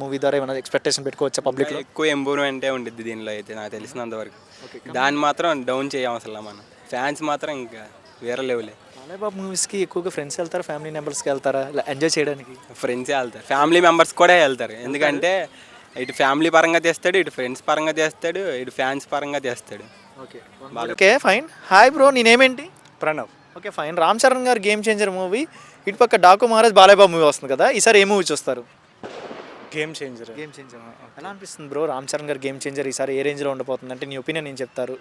Movie ద్వారా ఏమైనా expectation పెట్టుకోవచ్చా పబ్లిక్లో? ఎక్కువ ఇంప్రూవ్మెంటే ఉంటుంది దీనిలో అయితే నాకు తెలిసినంతవరకు. దాన్ని మాత్రం డౌన్ చేయం అసలు మనం. ఫ్యాన్స్ మాత్రం ఇంకా వేరే లెవెలే. బాలయ్య బాబు మూవీస్కి ఎక్కువగా ఫ్రెండ్స్ వెళ్తారా, ఫ్యామిలీ మెంబర్స్కి వెళ్తారా ఇలా ఎంజాయ్ చేయడానికి? ఫ్రెండ్సే వెళ్తారు, ఫ్యామిలీ మెంబర్స్ కూడా వెళ్తారు. ఎందుకంటే ఇటు ఫ్యామిలీ పరంగా చేస్తాడు, ఇటు ఫ్రెండ్స్ పరంగా చేస్తాడు, ఇటు ఫ్యాన్స్ పరంగా చేస్తాడు. Okay fine. హాయ్ బ్రో, నేనేమేంటి ప్రణవ్. Okay fine. రామ్ చరణ్ గారు గేమ్ చేంజర్ మూవీ, ఇటు పక్క డాకు మహారాజ్ బాలయ్య బాబు మూవీ వస్తుంది కదా, ఈసారి ఏ మూవీ చూస్తారు? Game changer. గేమ్ చేంజర్ ఎలా అనిపిస్తుంది బ్రో? రామ్ చరణ్ గారు గేమ్ చేంజర్ ఈసారి ఏ రేంజ్లో ఉండబోతుంది అంటే నీ ఒపీనియన్ ఏం చెప్తారు?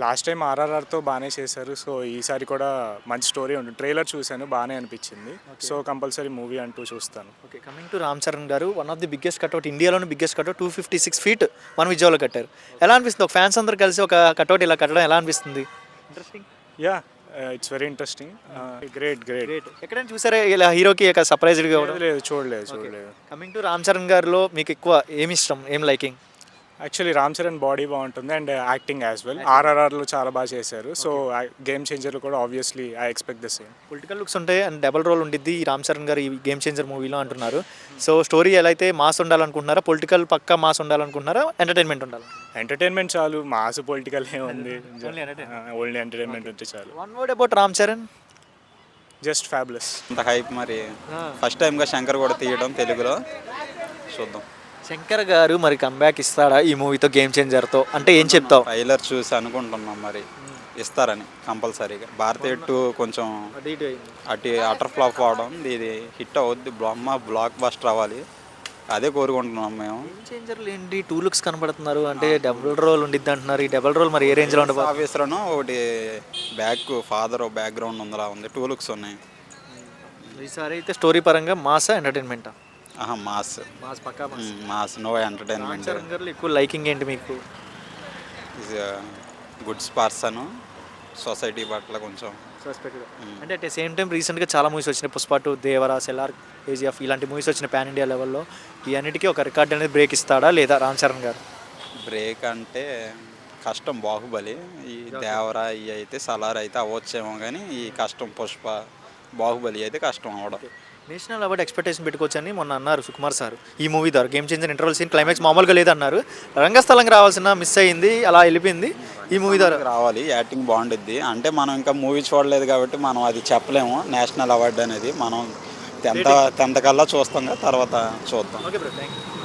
లాస్ట్ టైం ఆర్ఆర్ఆర్తో బాగానే చేశారు, సో ఈసారి కూడా మంచి స్టోరీ ఉంటుంది. ట్రైలర్ చూశాను, బాగానే అనిపించింది. సో కంపల్సరీ మూవీ అంటూ చూస్తాను. Okay, coming to Ram Charan గారు, one of the biggest cutout, ఇండియాలోని బిగ్గెస్ట్ కట్అవుట్ 256 feet మన విజయవాడలో కట్టారు. ఎలా అనిపిస్తుంది ఒక ఫ్యాన్స్ అందరూ కలిసి ఒక కట్అవుట్ ఇలా కట్టడం ఎలా అనిపిస్తుంది? Interesting. Yeah, it's very interesting. Great. ఎక్కడైనా చూసారా ఇలా హీరోకి ఒక సర్ప్రైజ్గా? లేదు, చూడలేదు. కమింగ్ టు రామ్ చరణ్ గారిలో మీకు ఎక్కువ ఏమి ఇష్టం, ఏం liking? Actually Ram Charan body బాగుంటుంది అండ్ యాక్టింగ్ యాజ్ వెల్. ఆర్ఆర్ఆర్లో చాలా బాగా చేశారు. సో గేమ్ చేంజర్లో కూడా obviously I expect the same. Political looks ఉంటాయి అండ్ డబుల్ రోల్ ఉండిద్ది ఈ రామ్ చరణ్ గారు ఈ గేమ్ చేంజర్ మూవీలో అంటున్నారు. సో స్టోరీ ఎలా అయితే మాస్ ఉండాలనుకుంటున్నారా, పొలిటికల్ పక్కా మాస్ ఉండాలనుకుంటున్నారా, ఎంటర్టైన్మెంట్ ఉండాలి? ఎంటర్టైన్మెంట్ చాలు, మాస్ పొలిటికల్ ఏముంది, ఓన్లీ ఎంటర్టైన్మెంట్ ఉంటే చాలు. One word about Ram Charan. Just fabulous. అంత హైప్. మరి ఫస్ట్ టైంగా శంకర్ కూడా తీయడం తెలుగులో, చూద్దాం. శంకర్ గారు మరి కంబ్యాక్ ఇస్తాడా ఈ మూవీతో, గేమ్ చేంజర్తో అంటే ఏం చెప్తావు? ట్రైలర్ చూసి అనుకుంటున్నాం మరి ఇస్తారని కంపల్సరీగా. భారతీయ 2 కొంచెం అటు అటర్ ఫ్లాప్ అవడం, ఇది హిట్ అవుద్ది, బ్లాక్ బస్టర్ అవ్వాలి, అదే కోరుకుంటున్నాం మేము. గేమ్ చేంజర్లు ఏంటి 2 లుక్స్ కనబడుతున్నారు అంటే డబుల్ రోల్ ఉండిద్ది అంటున్నారు. ఈ డబుల్ రోల్ మరి ఏ రేంజ్లో ఉండదు? ఆఫీసర్ను ఒకటి ఫాదర్ బ్యాక్గ్రౌండ్ ఉందిలా ఉంది, 2 లుక్స్ ఉన్నాయి. ఈసారి అయితే స్టోరీ పరంగా మాసా ఎంటర్టైన్మెంటా? మాస్ పక్కా మాస్, నో ఎంటర్టైన్మెంట్. చరణ్ గారు ఎక్కువ లైకింగ్ ఏంటి మీకు? ఈజ్ గుడ్స్ పర్సన్, సొసైటీ పట్ల కొంచెం అంటే అట్ సేమ్ టైం రీసెంట్గా చాలా మూవీస్ వచ్చినాయి, పుష్ప 2, దేవరా, సెలార్, కేజీఎఫ్ ఇలాంటి మూవీస్ వచ్చిన పాన్ ఇండియా లెవెల్లో. ఈ అన్నిటికీ ఒక రికార్డ్ అనేది బ్రేక్ ఇస్తాడా లేదా రామ్ చరణ్ గారు? బ్రేక్ అంటే కష్టం. బాహుబలి, ఈ దేవరా ఇవి అయితే, సలార్ అయితే అవ్వచ్చేమో, కానీ ఈ కష్టం పుష్ప, బాహుబలి అయితే కష్టం అవ్వడం. నేషనల్ అవార్డు ఎక్స్పెక్టేషన్ పెట్టుకోవచ్చని మొన్న అన్నారు సుకుమార్ సార్. ఈ మూవీ ద్వారా game changer interval scene climax మామూలుగా లేదన్నారు. రంగస్థలంగా రావాల్సిన మిస్ అయ్యింది, అలా వెళ్ళిపోయింది. ఈ మూవీ ద్వారా రావాలి, యాక్టింగ్ బాగుంటుంది. అంటే మనం ఇంకా మూవీ చూడలేదు కాబట్టి మనం అది చెప్పలేము. నేషనల్ అవార్డు అనేది మనం 10th కల్లా చూస్తాం కదా, తర్వాత చూద్దాం. Okay bro, thank you.